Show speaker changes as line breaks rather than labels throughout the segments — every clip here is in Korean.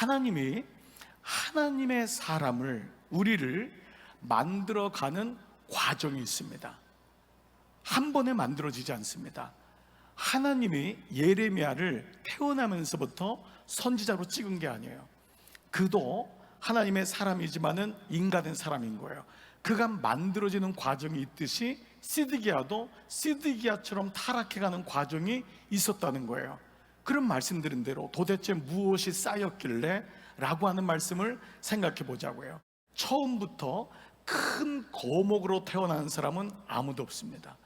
하나님이 하나님의 사람을, 우리를 만들어가는 과정이 있습니다. 한 번에 만들어지지 않습니다. 하나님이 예레미야를 태어나면서부터 선지자로 찍은 게 아니에요. 그도 하나님의 사람이지만은 인간의 사람인 거예요. 그가 만들어지는 과정이 있듯이 시드기야도 시드기야처럼 타락해가는 과정이 있었다는 거예요. 그런 말씀드린 대로 도대체 무엇이 쌓였길래? 라고 하는 말씀을 생각해 보자고요. 처음부터 큰 거목으로 태어난 사람은 아무도 없습니다.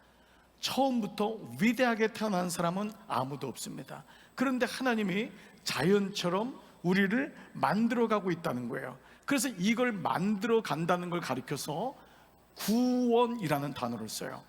처음부터 위대하게 태어난 사람은 아무도 없습니다. 그런데 하나님이 자연처럼 우리를 만들어가고 있다는 거예요. 그래서 이걸 만들어 간다는 걸 가리켜서 구원이라는 단어를 써요.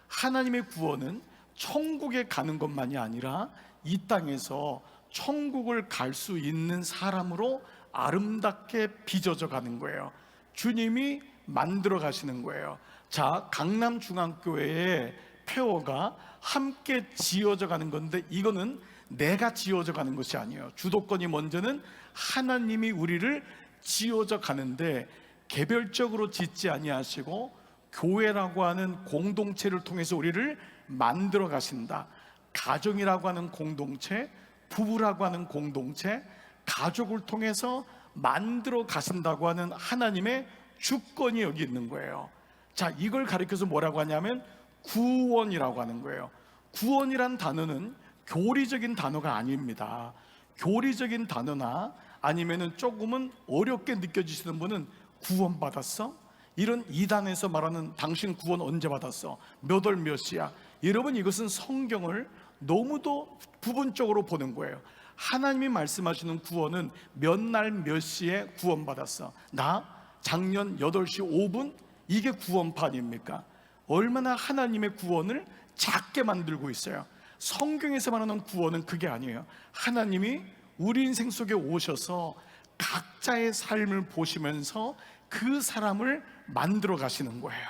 하나님의 구원은 천국에 가는 것만이 아니라 이 땅에서 천국을 갈 수 있는 사람으로 아름답게 빚어져 가는 거예요. 주님이 만들어 가시는 거예요. 자, 강남중앙교회의 폐허가 함께 지어져 가는 건데, 이거는 내가 지어져 가는 것이 아니에요. 주도권이 먼저는 하나님이 우리를 지어져 가는데, 개별적으로 짓지 아니하시고 교회라고 하는 공동체를 통해서 우리를 만들어 가신다. 가정이라고 하는 공동체, 부부라고 하는 공동체, 가족을 통해서 만들어 가신다고 하는 하나님의 주권이 여기 있는 거예요. 자, 이걸 가리켜서 뭐라고 하냐면 구원이라고 하는 거예요. 구원이란 단어는 교리적인 단어가 아닙니다. 교리적인 단어나 아니면은 조금은 어렵게 느껴지시는 분은 구원받았어? 이런 이단에서 말하는 당신 구원 언제 받았어? 몇 월 몇 시야? 여러분, 이것은 성경을 너무도 부분적으로 보는 거예요. 하나님이 말씀하시는 구원은 몇 날 몇 시에 구원받았어? 나 작년 8시 5분? 이게 구원판입니까? 얼마나 하나님의 구원을 작게 만들고 있어요. 성경에서 말하는 구원은 그게 아니에요. 하나님이 우리 인생 속에 오셔서 각자의 삶을 보시면서 그 사람을 만들어 가시는 거예요.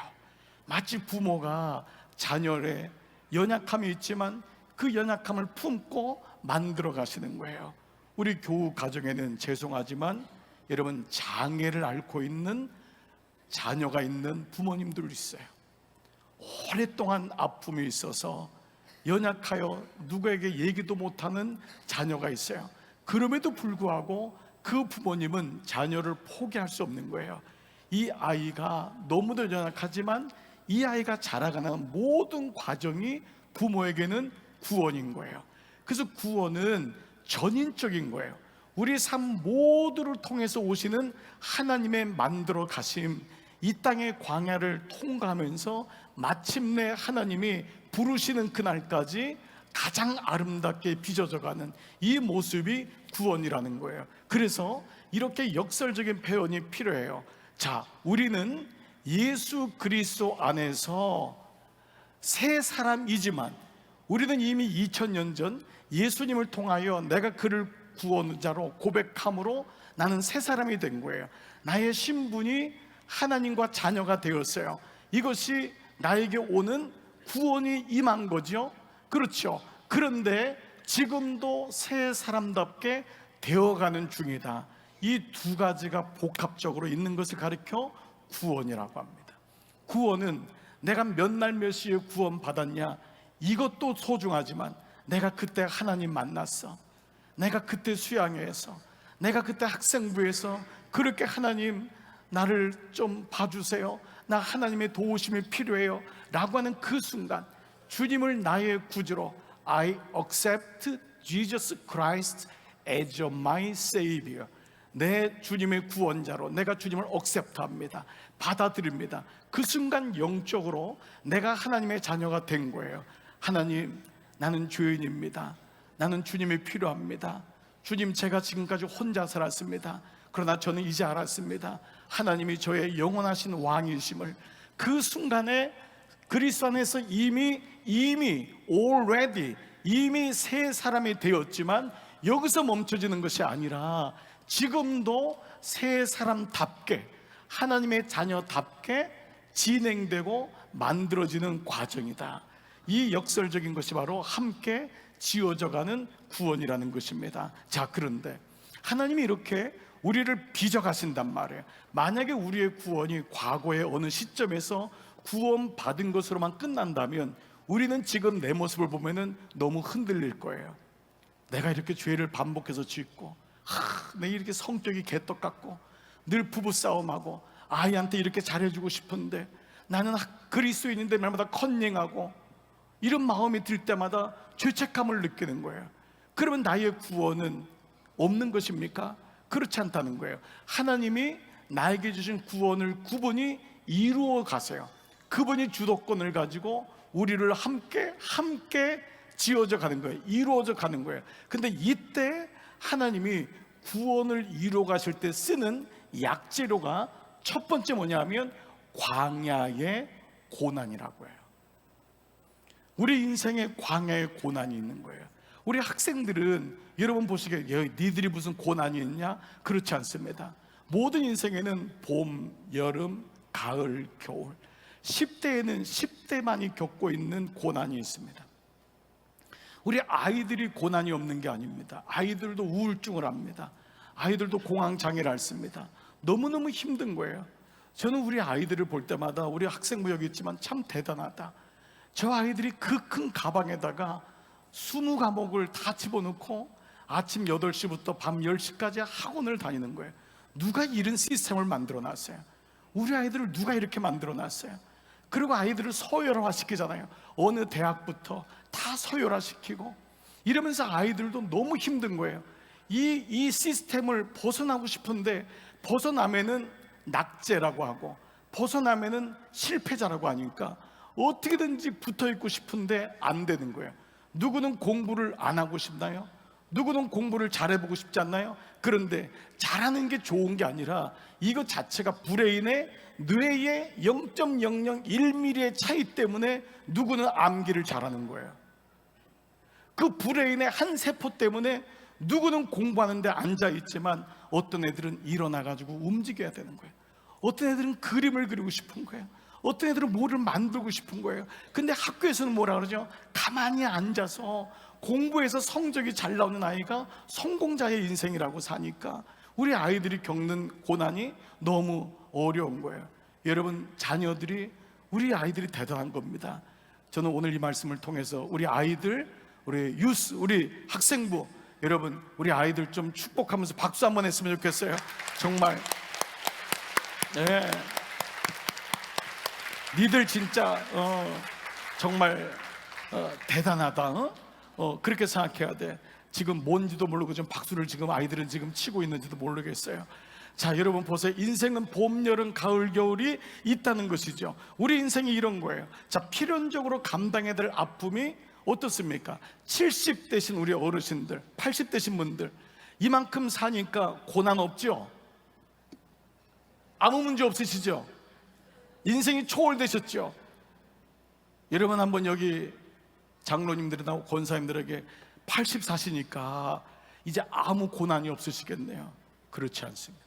마치 부모가 자녀의 연약함이 있지만 그 연약함을 품고 만들어 가시는 거예요. 우리 교우 가정에는 죄송하지만 여러분, 장애를 앓고 있는 자녀가 있는 부모님들 있어요. 오랫동안 아픔이 있어서 연약하여 누구에게 얘기도 못하는 자녀가 있어요. 그럼에도 불구하고 그 부모님은 자녀를 포기할 수 없는 거예요. 이 아이가 너무도 연약하지만 이 아이가 자라가는 모든 과정이 부모에게는 구원인 거예요. 그래서 구원은 전인적인 거예요. 우리 삶 모두를 통해서 오시는 하나님의 만들어 가심, 이 땅의 광야를 통과하면서 마침내 하나님이 부르시는 그날까지 가장 아름답게 빚어져가는 이 모습이 구원이라는 거예요. 그래서 이렇게 역설적인 표현이 필요해요. 자, 우리는 예수 그리스도 안에서 새 사람이지만 우리는 이미 2000년 전 예수님을 통하여 내가 그를 구원자로 고백함으로 나는 새 사람이 된 거예요. 나의 신분이 하나님과 자녀가 되었어요. 이것이 나에게 오는 구원이 임한 거죠. 그렇죠. 그런데 지금도 새 사람답게 되어가는 중이다. 이 두 가지가 복합적으로 있는 것을 가리켜 구원이라고 합니다. 구원은 내가 몇 날 몇 시에 구원 받았냐, 이것도 소중하지만 내가 그때 하나님 만났어, 내가 그때 수양회에서, 내가 그때 학생부에서 그렇게 하나님 나를 좀 봐주세요, 나 하나님의 도우심이 필요해요 라고 하는 그 순간 주님을 나의 구주로 I accept Jesus Christ as my Savior, 내 주님의 구원자로 내가 주님을 accept합니다, 받아들입니다. 그 순간 영적으로 내가 하나님의 자녀가 된 거예요. 하나님, 나는 죄인입니다. 나는 주님이 필요합니다. 주님, 제가 지금까지 혼자 살았습니다. 그러나 저는 이제 알았습니다. 하나님이 저의 영원하신 왕이심을. 그 순간에 그리스도 안에서 이미 already 이미 새 사람이 되었지만 여기서 멈춰지는 것이 아니라 지금도 새 사람답게, 하나님의 자녀답게 진행되고 만들어지는 과정이다. 이 역설적인 것이 바로 함께 지어져가는 구원이라는 것입니다. 자, 그런데 하나님이 이렇게 우리를 빚어가신단 말이에요. 만약에 우리의 구원이 과거의 어느 시점에서 구원받은 것으로만 끝난다면 우리는 지금 내 모습을 보면은 너무 흔들릴 거예요. 내가 이렇게 죄를 반복해서 짓고, 내가 이렇게 성격이 개떡 같고, 늘 부부싸움하고, 아이한테 이렇게 잘해주고 싶은데 나는 그리스도인인데 날마다 컨닝하고, 이런 마음이 들 때마다 죄책감을 느끼는 거예요. 그러면 나의 구원은 없는 것입니까? 그렇지 않다는 거예요. 하나님이 나에게 주신 구원을 그분이 이루어 가세요. 그분이 주도권을 가지고 우리를 함께 지어져 가는 거예요. 이루어져 가는 거예요. 근데 이때 하나님이 구원을 이루어 가실 때 쓰는 약재료가 첫 번째 뭐냐면 광야의 고난이라고 해요. 우리 인생에 광야의 고난이 있는 거예요. 우리 학생들은 여러분 보시기에 니들이 무슨 고난이 있냐? 그렇지 않습니다. 모든 인생에는 봄, 여름, 가을, 겨울, 10대에는 10대만이 겪고 있는 고난이 있습니다. 우리 아이들이 고난이 없는 게 아닙니다. 아이들도 우울증을 합니다. 아이들도 공황장애를 앓습니다. 너무너무 힘든 거예요. 저는 우리 아이들을 볼 때마다, 우리 학생부 여기 있지만 참 대단하다. 저 아이들이 그 큰 가방에다가 20과목을 다 집어넣고 아침 8시부터 밤 10시까지 학원을 다니는 거예요. 누가 이런 시스템을 만들어 놨어요? 우리 아이들을 누가 이렇게 만들어 놨어요? 그리고 아이들을 서열화 시키잖아요. 어느 대학부터 다 서열화 시키고, 이러면서 아이들도 너무 힘든 거예요. 이 시스템을 벗어나고 싶은데, 벗어나면은 낙제라고 하고, 벗어나면은 실패자라고 하니까 어떻게든지 붙어 있고 싶은데 안 되는 거예요. 누구는 공부를 안 하고 싶나요? 누구는 공부를 잘해보고 싶지 않나요? 그런데 잘하는 게 좋은 게 아니라 이것 자체가 브레인의 뇌의 0.001mm의 차이 때문에 누구는 암기를 잘하는 거예요. 그 브레인의 한 세포 때문에 누구는 공부하는데 앉아있지만 어떤 애들은 일어나가지고 움직여야 되는 거예요. 어떤 애들은 그림을 그리고 싶은 거예요. 어떤 애들은 뭐를 만들고 싶은 거예요. 근데 학교에서는 뭐라 그러죠? 가만히 앉아서 공부해서 성적이 잘 나오는 아이가 성공자의 인생이라고 사니까 우리 아이들이 겪는 고난이 너무 어려운 거예요. 여러분, 자녀들이, 우리 아이들이 대단한 겁니다. 저는 오늘 이 말씀을 통해서 우리 아이들, 우리 유스, 우리 학생부, 여러분, 우리 아이들 좀 축복하면서 박수 한번 했으면 좋겠어요. 정말 니들 진짜 정말 대단하다. 그렇게 생각해야 돼. 지금 뭔지도 모르고 지금 박수를 지금 아이들은 지금 치고 있는지도 모르겠어요. 자, 여러분 보세요. 인생은 봄, 여름, 가을, 겨울이 있다는 것이죠. 우리 인생이 이런 거예요. 자, 필연적으로 감당해야 될 아픔이 어떻습니까? 70 되신 우리 어르신들, 80 되신 분들, 이만큼 사니까 고난 없죠? 아무 문제 없으시죠? 인생이 초월되셨죠? 여러분 한번 여기 장로님들이나 권사님들에게 80 사시니까 이제 아무 고난이 없으시겠네요. 그렇지 않습니다.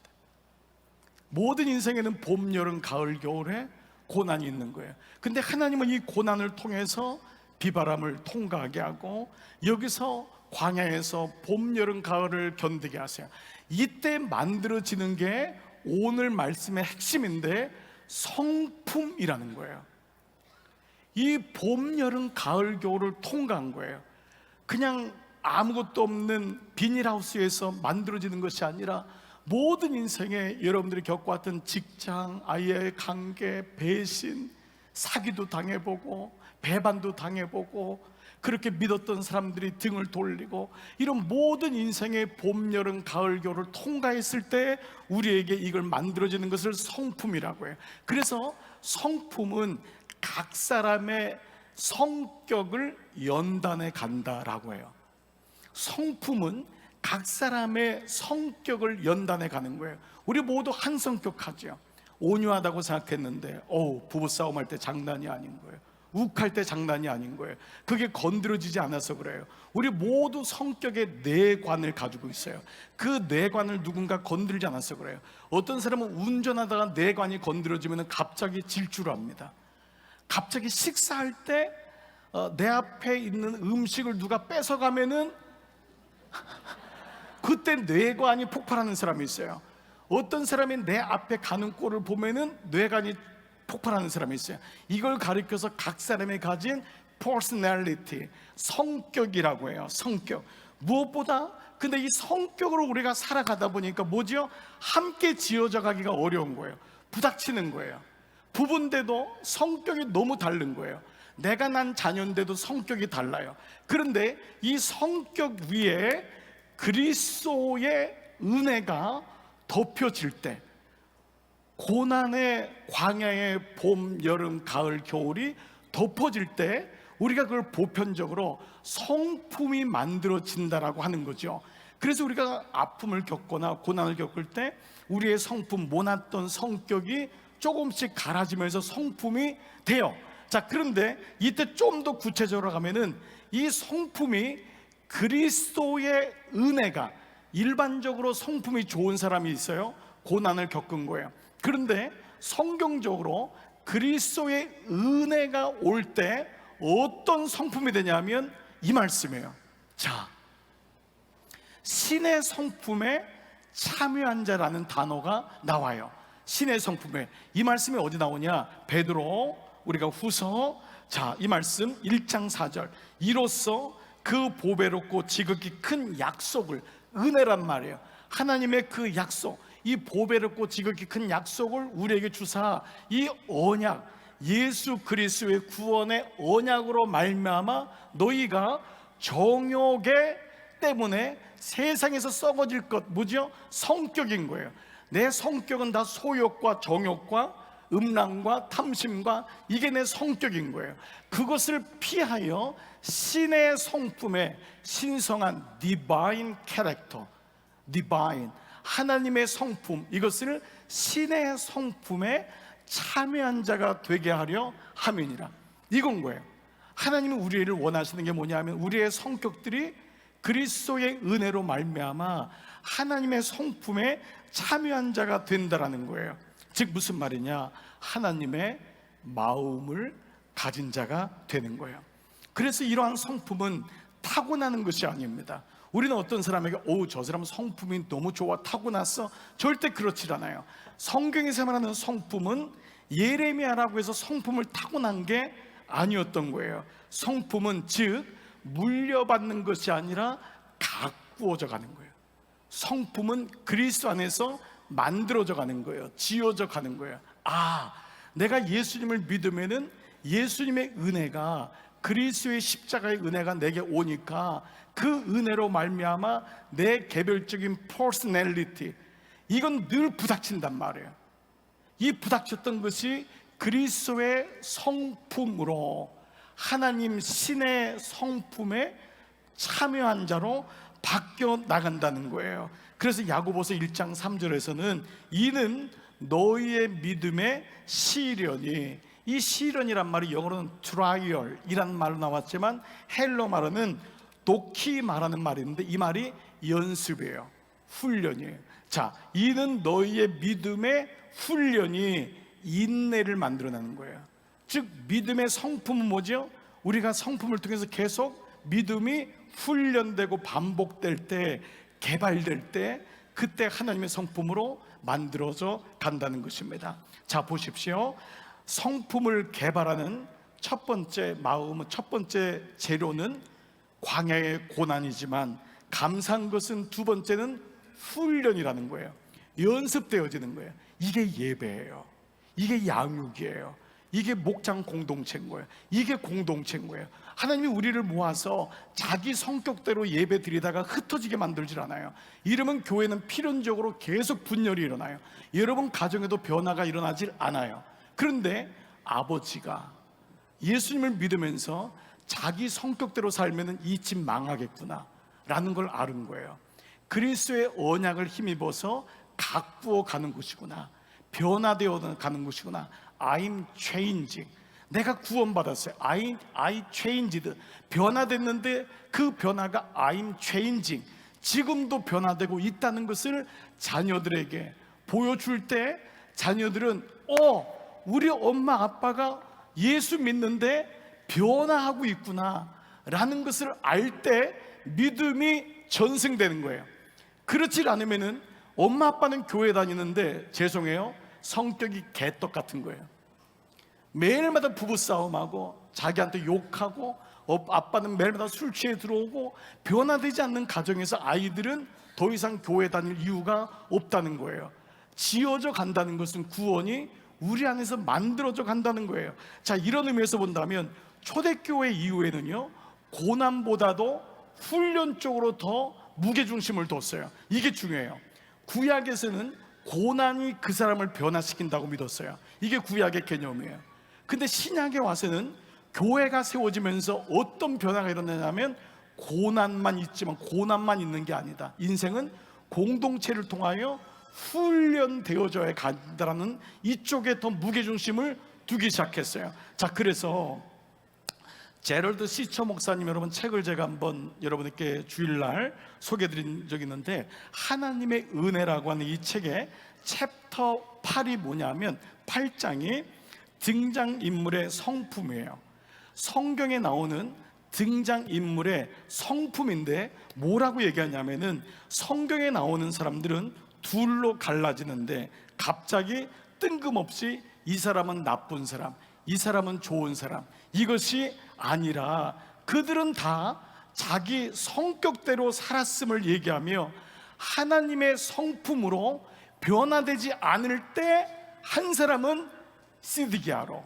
모든 인생에는 봄, 여름, 가을, 겨울에 고난이 있는 거예요. 근데 하나님은 이 고난을 통해서 비바람을 통과하게 하고 여기서 광야에서 봄, 여름, 가을을 견디게 하세요. 이때 만들어지는 게 오늘 말씀의 핵심인데 성품이라는 거예요. 이 봄, 여름, 가을, 겨울을 통과한 거예요. 그냥 아무것도 없는 비닐하우스에서 만들어지는 것이 아니라 모든 인생에 여러분들이 겪어왔던 직장, 아이의 관계, 배신, 사기도 당해보고 배반도 당해보고 그렇게 믿었던 사람들이 등을 돌리고 이런 모든 인생의 봄, 여름, 가을, 겨울을 통과했을 때 우리에게 이걸 만들어지는 것을 성품이라고 해요. 그래서 성품은 각 사람의 성격을 연단해 간다라고 해요. 성품은 각 사람의 성격을 연단해 가는 거예요. 우리 모두 한 성격 하죠. 온유하다고 생각했는데 부부싸움 할 때 장난이 아닌 거예요. 욱할 때 장난이 아닌 거예요. 그게 건드려지지 않아서 그래요. 우리 모두 성격의 내관을 가지고 있어요. 그 내관을 누군가 건드리지 않아서 그래요. 어떤 사람은 운전하다가 내관이 건드려지면 갑자기 질주를 합니다. 갑자기 식사할 때 내 앞에 있는 음식을 누가 뺏어가면은 그때 뇌관이 폭발하는 사람이 있어요. 어떤 사람이 내 앞에 가는 꼴을 보면은 뇌관이 폭발하는 사람이 있어요. 이걸 가리켜서 각 사람이 가진 personality, 성격이라고 해요. 성격. 무엇보다 근데 이 성격으로 우리가 살아가다 보니까 뭐죠? 함께 지어져 가기가 어려운 거예요. 부닥치는 거예요. 부부인데도 성격이 너무 다른 거예요. 내가 난 자녀인데도 성격이 달라요. 그런데 이 성격 위에 그리스도의 은혜가 덮여질 때, 고난의 광야의 봄, 여름, 가을, 겨울이 덮어질 때 우리가 그걸 보편적으로 성품이 만들어진다라고 하는 거죠. 그래서 우리가 아픔을 겪거나 고난을 겪을 때 우리의 성품, 모났던 성격이 조금씩 갈아지면서 성품이 돼요. 자, 그런데 이때 좀 더 구체적으로 가면은 이 성품이 그리스도의 은혜가, 일반적으로 성품이 좋은 사람이 있어요. 고난을 겪은 거예요. 그런데 성경적으로 그리스도의 은혜가 올 때 어떤 성품이 되냐면 이 말씀이에요. 자, 신의 성품에 참여한 자라는 단어가 나와요. 신의 성품에. 이 말씀이 어디 나오냐? 베드로 우리가 후서, 자, 이 말씀 1장 4절. 이로써 그 보배롭고 지극히 큰 약속을, 은혜란 말이에요. 하나님의 그 약속, 이 보배롭고 지극히 큰 약속을 우리에게 주사, 이 언약, 예수 그리스도의 구원의 언약으로 말미암아 너희가 정욕에 때문에 세상에서 썩어질 것, 뭐죠? 성격인 거예요. 내 성격은 다 소욕과 정욕과 음란과 탐심과, 이게 내 성격인 거예요. 그것을 피하여 신의 성품에, 신성한 divine character, divine, 하나님의 성품, 이것을 신의 성품에 참여한 자가 되게 하려 함이니라. 이건 거예요. 하나님은 우리를 원하시는 게 뭐냐면 우리의 성격들이 그리스도의 은혜로 말미암아 하나님의 성품에 참여한 자가 된다라는 거예요. 즉 무슨 말이냐? 하나님의 마음을 가진 자가 되는 거예요. 그래서 이러한 성품은 타고나는 것이 아닙니다. 우리는 어떤 사람에게 저 사람 성품이 너무 좋아, 타고났어, 절대 그렇지 않아요. 성경에서 말하는 성품은 예레미야라고 해서 성품을 타고난 게 아니었던 거예요. 성품은 즉 물려받는 것이 아니라 가꾸어져 가는 거예요. 성품은 그리스도 안에서 만들어져 가는 거예요. 지어져 가는 거예요. 내가 예수님을 믿으면은 예수님의 은혜가, 그리스도의 십자가의 은혜가 내게 오니까 그 은혜로 말미암아 내 개별적인 퍼스널리티, 이건 늘 부닥친단 말이에요. 이 부닥쳤던 것이 그리스도의 성품으로 하나님 신의 성품에 참여한 자로 바뀌어 나간다는 거예요. 그래서 야고보서 1장 3절에서는 이는 너희의 믿음의 시련이, 이 시련이란 말이 영어로는 trial이란 말로 나왔지만 헬러 말로는 도키 말하는 말이 있는데 이 말이 연습이에요. 훈련이에요. 자, 이는 너희의 믿음의 훈련이 인내를 만들어내는 거예요. 즉 믿음의 성품은 뭐죠? 우리가 성품을 통해서 계속 믿음이 훈련되고 반복될 때, 개발될 때, 그때 하나님의 성품으로 만들어져 간다는 것입니다. 자, 보십시오. 성품을 개발하는 첫 번째 마음은, 첫 번째 재료는 광야의 고난이지만 감사한 것은 두 번째는 훈련이라는 거예요. 연습되어지는 거예요. 이게 예배예요. 이게 양육이에요. 이게 목장 공동체인 거예요. 이게 공동체인 거예요. 하나님이 우리를 모아서 자기 성격대로 예배 드리다가 흩어지게 만들질 않아요. 이러면 교회는 필연적으로 계속 분열이 일어나요. 여러분 가정에도 변화가 일어나질 않아요. 그런데 아버지가 예수님을 믿으면서 자기 성격대로 살면 이 집 망하겠구나 라는 걸 아는 거예요. 그리스도의 언약을 힘입어서 가꾸어 가는 것이구나, 변화되어 가는 것이구나. I'm changing. 내가 구원받았어요. I changed. 변화됐는데 그 변화가 I'm changing, 지금도 변화되고 있다는 것을 자녀들에게 보여줄 때 자녀들은 우리 엄마 아빠가 예수 믿는데 변화하고 있구나 라는 것을 알 때 믿음이 전승되는 거예요. 그렇지 않으면은 엄마 아빠는 교회 다니는데 죄송해요, 성격이 개떡 같은 거예요. 매일마다 부부싸움하고 자기한테 욕하고, 아빠는 매일마다 술 취해 들어오고, 변화되지 않는 가정에서 아이들은 더 이상 교회 다닐 이유가 없다는 거예요. 지어져 간다는 것은 구원이 우리 안에서 만들어져 간다는 거예요. 자, 이런 의미에서 본다면 초대교회 이후에는요, 고난보다도 훈련 쪽으로 더 무게중심을 뒀어요. 이게 중요해요. 구약에서는 고난이 그 사람을 변화시킨다고 믿었어요. 이게 구약의 개념이에요. 근데 신약에 와서는 교회가 세워지면서 어떤 변화가 일어나냐면, 고난만 있지만 고난만 있는 게 아니다. 인생은 공동체를 통하여 훈련되어져야 간다라는 이쪽에 더 무게중심을 두기 시작했어요. 자, 그래서 제럴드 시처 목사님, 여러분 책을 제가 한번 여러분께 주일날 소개해드린 적이 있는데, 하나님의 은혜라고 하는 이 책의 챕터 8이 뭐냐면, 8장이 등장인물의 성품이에요. 성경에 나오는 등장인물의 성품인데, 뭐라고 얘기하냐면은, 성경에 나오는 사람들은 둘로 갈라지는데, 갑자기 뜬금없이 이 사람은 나쁜 사람, 이 사람은 좋은 사람, 이것이 아니라 그들은 다 자기 성격대로 살았음을 얘기하며, 하나님의 성품으로 변화되지 않을 때 한 사람은 시드기야로,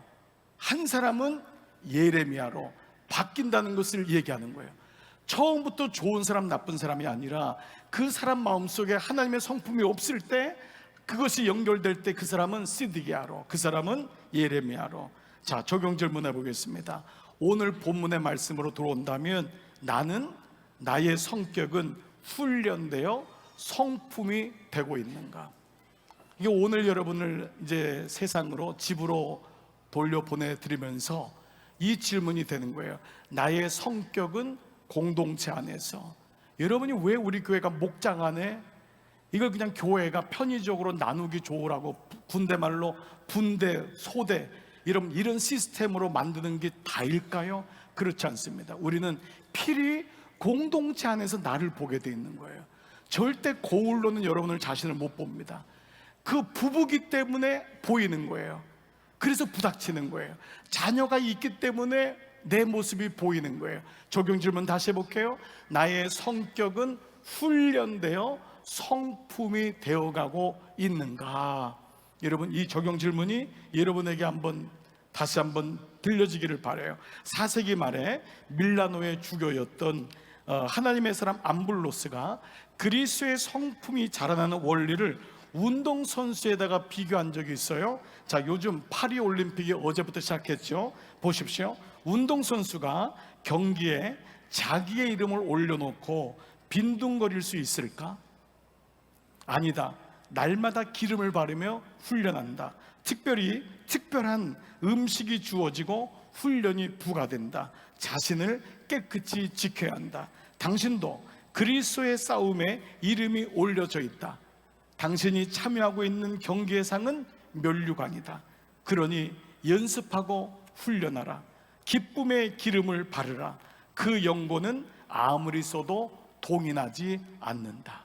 한 사람은 예레미야로 바뀐다는 것을 얘기하는 거예요. 처음부터 좋은 사람 나쁜 사람이 아니라 그 사람 마음속에 하나님의 성품이 없을 때, 그것이 연결될 때 그 사람은 시드기야로, 그 사람은 예레미야로. 자, 적용 질문해 보겠습니다. 오늘 본문의 말씀으로 들어온다면, 나는, 나의 성격은 훈련되어 성품이 되고 있는가? 이게 오늘 여러분을 이제 세상으로, 집으로 돌려보내드리면서 이 질문이 되는 거예요. 나의 성격은 공동체 안에서, 여러분이 왜 우리 교회가 목장 안에 이걸 그냥 교회가 편의적으로 나누기 좋으라고 군대 말로 분대, 소대 이런 시스템으로 만드는 게 다일까요? 그렇지 않습니다. 우리는 필히 공동체 안에서 나를 보게 돼 있는 거예요. 절대 거울로는 여러분을 자신을 못 봅니다. 그 부부기 때문에 보이는 거예요. 그래서 부닥치는 거예요. 자녀가 있기 때문에 내 모습이 보이는 거예요. 적용 질문 다시 해볼게요. 나의 성격은 훈련되어 성품이 되어가고 있는가? 여러분, 이 적용 질문이 여러분에게 다시 한번 들려지기를 바라요. 4세기 말에 밀라노의 주교였던 하나님의 사람 암블로스가 그리스의 성품이 자라나는 원리를 운동선수에다가 비교한 적이 있어요. 자, 요즘 파리올림픽이 어제부터 시작했죠. 보십시오. 운동선수가 경기에 자기의 이름을 올려놓고 빈둥거릴 수 있을까? 아니다. 날마다 기름을 바르며 훈련한다. 특별한 음식이 주어지고 훈련이 부과된다. 자신을 깨끗이 지켜야 한다. 당신도 그리스도의 싸움에 이름이 올려져 있다. 당신이 참여하고 있는 경기의 상은 면류관이다. 그러니 연습하고 훈련하라. 기쁨의 기름을 바르라. 그 연고는 아무리 써도 동인하지 않는다.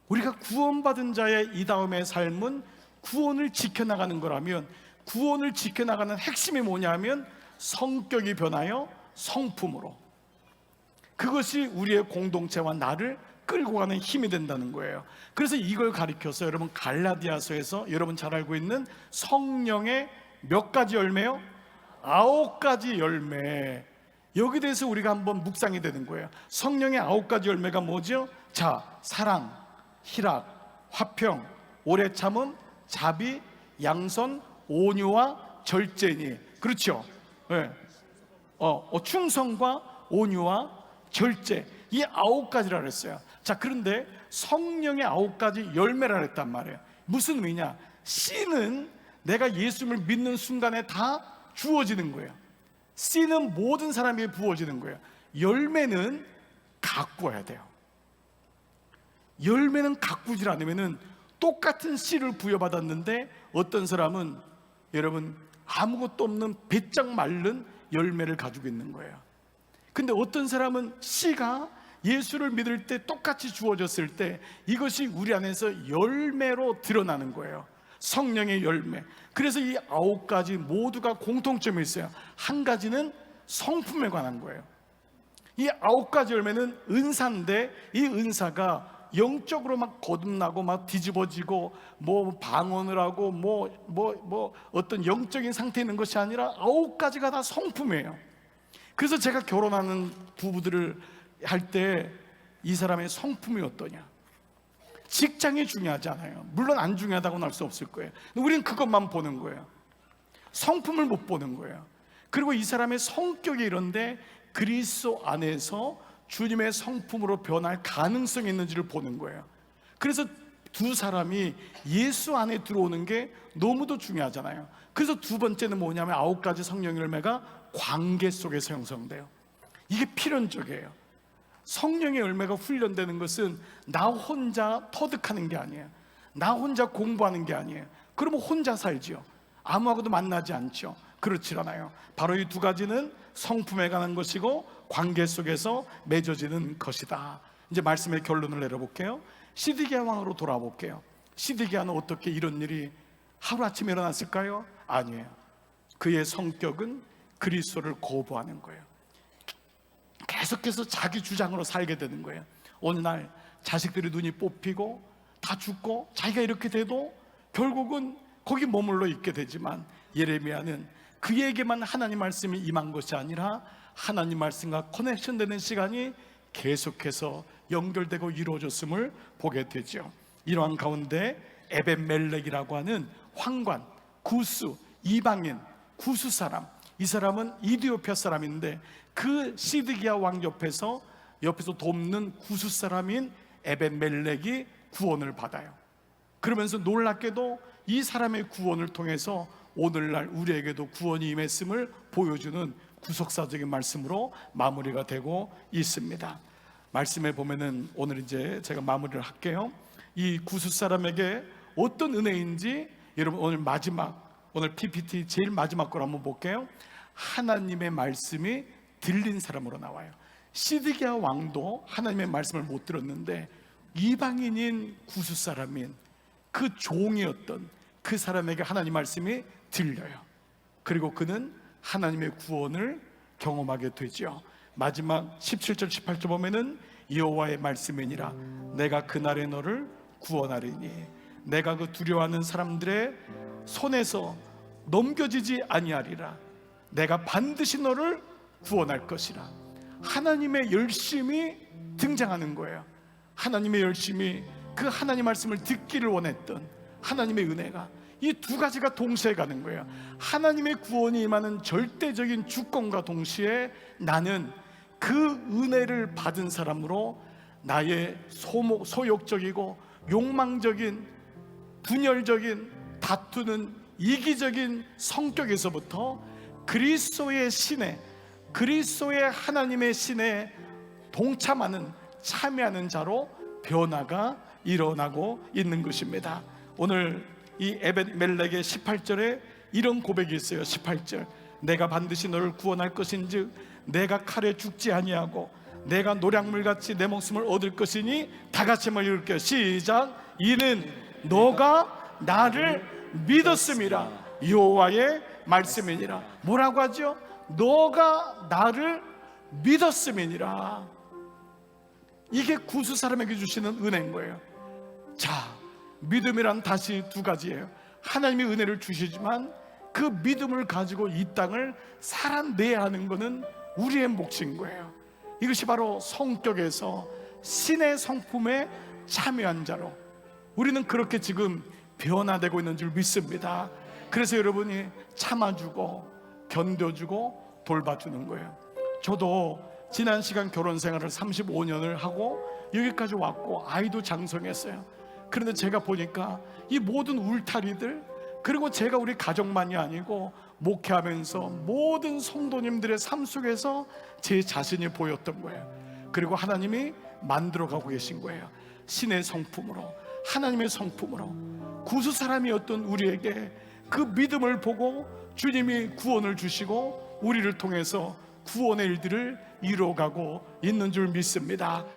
우리가 구원받은 자의 이 다음의 삶은 구원을 지켜나가는 거라면, 구원을 지켜나가는 핵심이 뭐냐면 성격이 변하여 성품으로, 그것이 우리의 공동체와 나를 끌고 가는 힘이 된다는 거예요. 그래서 이걸 가리켜서 여러분, 갈라디아서에서 여러분 잘 알고 있는 성령의 몇 가지 열매요? 9가지 열매. 여기 대해서 우리가 한번 묵상이 되는 거예요. 성령의 9가지 열매가 뭐죠? 자, 사랑, 희락, 화평, 오래 참음, 자비, 양선, 온유와 절제니. 그렇죠? 네. 충성과 온유와 절제, 이 9가지라 그랬어요. 자, 그런데 성령의 9가지 열매라 그랬단 말이에요. 무슨 의미냐? 씨는 내가 예수님을 믿는 순간에 다 주어지는 거예요. 씨는 모든 사람에게 부어지는 거예요. 열매는 가꾸어야 돼요. 열매는 가꾸질 않으면 똑같은 씨를 부여받았는데 어떤 사람은 여러분 아무것도 없는 배짱 마른 열매를 가지고 있는 거예요. 근데 어떤 사람은 씨가 예수를 믿을 때 똑같이 주어졌을 때 이것이 우리 안에서 열매로 드러나는 거예요. 성령의 열매. 그래서 이 9가지 모두가 공통점이 있어요. 한 가지는 성품에 관한 거예요. 이 9가지 열매는 은사인데, 이 은사가 영적으로 막 거듭나고 막 뒤집어지고 뭐 방언을 하고 뭐 어떤 영적인 상태에 있는 것이 아니라 9가지가 다 성품이에요. 그래서 제가 결혼하는 부부들을 할 때 이 사람의 성품이 어떠냐, 직장이 중요하지 않아요. 물론 안 중요하다고는 할 수 없을 거예요. 우리는 그것만 보는 거예요. 성품을 못 보는 거예요. 그리고 이 사람의 성격이 이런데 그리스도 안에서 주님의 성품으로 변할 가능성이 있는지를 보는 거예요. 그래서 두 사람이 예수 안에 들어오는 게 너무도 중요하잖아요. 그래서 두 번째는 뭐냐면 9가지 성령 열매가 관계 속에서 형성돼요. 이게 필연적이에요. 성령의 열매가 훈련되는 것은 나 혼자 터득하는 게 아니에요. 나 혼자 공부하는 게 아니에요. 그러면 혼자 살지요. 아무하고도 만나지 않죠. 그렇지 않아요. 바로 이 두 가지는 성품에 관한 것이고 관계 속에서 맺어지는 것이다. 이제 말씀의 결론을 내려볼게요. 시드기야 왕으로 돌아볼게요. 시드기야는 어떻게 이런 일이 하루아침에 일어났을까요? 아니에요. 그의 성격은 그리스도를 거부하는 거예요. 계속해서 자기 주장으로 살게 되는 거예요. 어느 날 자식들이 눈이 뽑히고 다 죽고 자기가 이렇게 돼도 결국은 거기 머물러 있게 되지만, 예레미야는 그에게만 하나님 말씀이 임한 것이 아니라 하나님 말씀과 커넥션 되는 시간이 계속해서 연결되고 이루어졌음을 보게 되죠. 이러한 가운데 에벤멜렉이라고 하는 황관, 구스, 이방인, 구스 사람, 이 사람은 이디오피아 사람인데 그 시드기야 왕 옆에서 돕는 구스 사람인 에벤멜렉이 구원을 받아요. 그러면서 놀랍게도 이 사람의 구원을 통해서 오늘날 우리에게도 구원이 임했음을 보여주는 구속사적인 말씀으로 마무리가 되고 있습니다. 말씀에 보면은 오늘 이제 제가 마무리를 할게요. 이 구스 사람에게 어떤 은혜인지 여러분 오늘 PPT 제일 마지막 걸 한번 볼게요. 하나님의 말씀이 들린 사람으로 나와요. 시드기야 왕도 하나님의 말씀을 못 들었는데 이방인인 구스 사람인 그 종이었던 그 사람에게 하나님 말씀이 들려요. 그리고 그는 하나님의 구원을 경험하게 되죠. 마지막 17절 18절 보면은 여호와의 말씀이니라 내가 그날에 너를 구원하리니 내가 그 두려워하는 사람들의 손에서 넘겨지지 아니하리라 내가 반드시 너를 구원할 것이라. 하나님의 열심이 등장하는 거예요. 하나님의 열심이, 그 하나님 말씀을 듣기를 원했던 하나님의 은혜가 이 두 가지가 동시에 가는 거예요. 하나님의 구원이 임하는 절대적인 주권과 동시에 나는 그 은혜를 받은 사람으로 나의 소욕적이고 욕망적인 분열적인 다투는 이기적인 성격에서부터 그리스도의 신에, 그리스도의 하나님의 신에 동참하는, 참여하는 자로 변화가 일어나고 있는 것입니다. 오늘 이 에벤멜렉의 18절에 이런 고백이 있어요. 18절 내가 반드시 너를 구원할 것인즉 내가 칼에 죽지 아니하고 내가 노략물같이 내 목숨을 얻을 것이니 다 같이 한번 읽을게요. 시작. 이는 너가 나를 믿었음이라 여호와의 말씀이니라. 뭐라고 하죠? 너가 나를 믿었음이니라. 이게 구스 사람에게 주시는 은혜인 거예요. 자, 믿음이란 다시 두 가지예요. 하나님이 은혜를 주시지만 그 믿음을 가지고 이 땅을 살아내야 하는 것은 우리의 몫인 거예요. 이것이 바로 성격에서 신의 성품에 참여한 자로 우리는 그렇게 지금 변화되고 있는 줄 믿습니다. 그래서 여러분이 참아주고 견뎌주고 돌봐주는 거예요. 저도 지난 시간 결혼 생활을 35년을 하고 여기까지 왔고 아이도 장성했어요. 그런데 제가 보니까 이 모든 울타리들, 그리고 제가 우리 가족만이 아니고 목회하면서 모든 성도님들의 삶 속에서 제 자신이 보였던 거예요. 그리고 하나님이 만들어가고 계신 거예요. 신의 성품으로, 하나님의 성품으로. 구스 사람이었던 우리에게 그 믿음을 보고 주님이 구원을 주시고 우리를 통해서 구원의 일들을 이루어가고 있는 줄 믿습니다.